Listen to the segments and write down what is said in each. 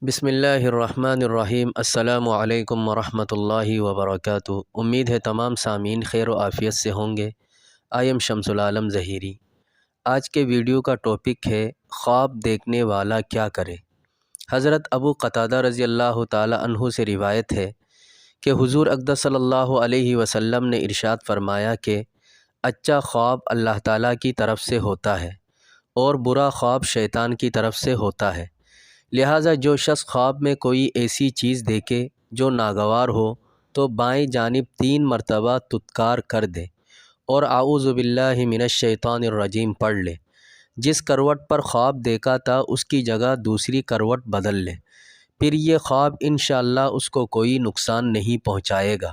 بسم اللہ الرحمن الرحیم۔ السلام علیکم ورحمۃ اللہ وبرکاتہ۔ امید ہے تمام سامعین خیر و عافیت سے ہوں گے۔ آئی ایم شمس العالم ظہیری۔ آج کے ویڈیو کا ٹاپک ہے خواب دیکھنے والا کیا کرے۔ حضرت ابو قتادہ رضی اللہ تعالی عنہ سے روایت ہے کہ حضور اقدس صلی اللہ علیہ وسلم نے ارشاد فرمایا کہ اچھا خواب اللہ تعالیٰ کی طرف سے ہوتا ہے اور برا خواب شیطان کی طرف سے ہوتا ہے، لہٰذا جو شخص خواب میں کوئی ایسی چیز دیکھے جو ناگوار ہو تو بائیں جانب 3 مرتبہ تذکار کر دے اور اعوذ باللہ من الشیطان الرجیم پڑھ لے۔ جس کروٹ پر خواب دیکھا تھا اس کی جگہ دوسری کروٹ بدل لے، پھر یہ خواب انشاءاللہ اس کو کوئی نقصان نہیں پہنچائے گا۔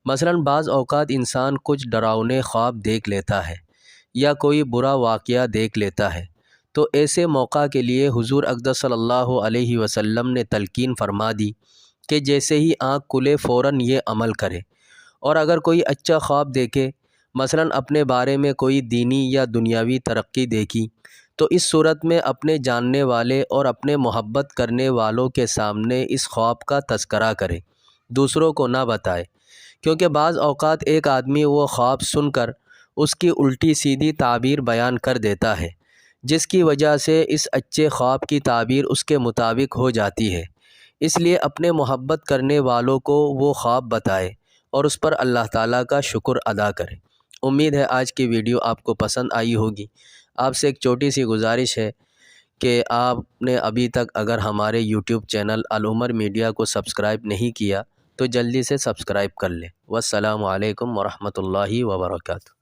مثلاً بعض اوقات انسان کچھ ڈراؤنے خواب دیکھ لیتا ہے یا کوئی برا واقعہ دیکھ لیتا ہے، تو ایسے موقع کے لیے حضور اقدس صلی اللہ علیہ وسلم نے تلقین فرما دی کہ جیسے ہی آنکھ کھلے فوراً یہ عمل کرے۔ اور اگر کوئی اچھا خواب دیکھے، مثلاً اپنے بارے میں کوئی دینی یا دنیاوی ترقی دیکھی، تو اس صورت میں اپنے جاننے والے اور اپنے محبت کرنے والوں کے سامنے اس خواب کا تذکرہ کرے، دوسروں کو نہ بتائے، کیونکہ بعض اوقات ایک آدمی وہ خواب سن کر اس کی الٹی سیدھی تعبیر بیان کر دیتا ہے، جس کی وجہ سے اس اچھے خواب کی تعبیر اس کے مطابق ہو جاتی ہے۔ اس لیے اپنے محبت کرنے والوں کو وہ خواب بتائے اور اس پر اللہ تعالیٰ کا شکر ادا کرے۔ امید ہے آج کی ویڈیو آپ کو پسند آئی ہوگی۔ آپ سے ایک چھوٹی سی گزارش ہے کہ آپ نے ابھی تک اگر ہمارے یوٹیوب چینل العمر میڈیا کو سبسکرائب نہیں کیا تو جلدی سے سبسکرائب کر لیں۔ والسلام علیکم ورحمۃ اللہ وبرکاتہ۔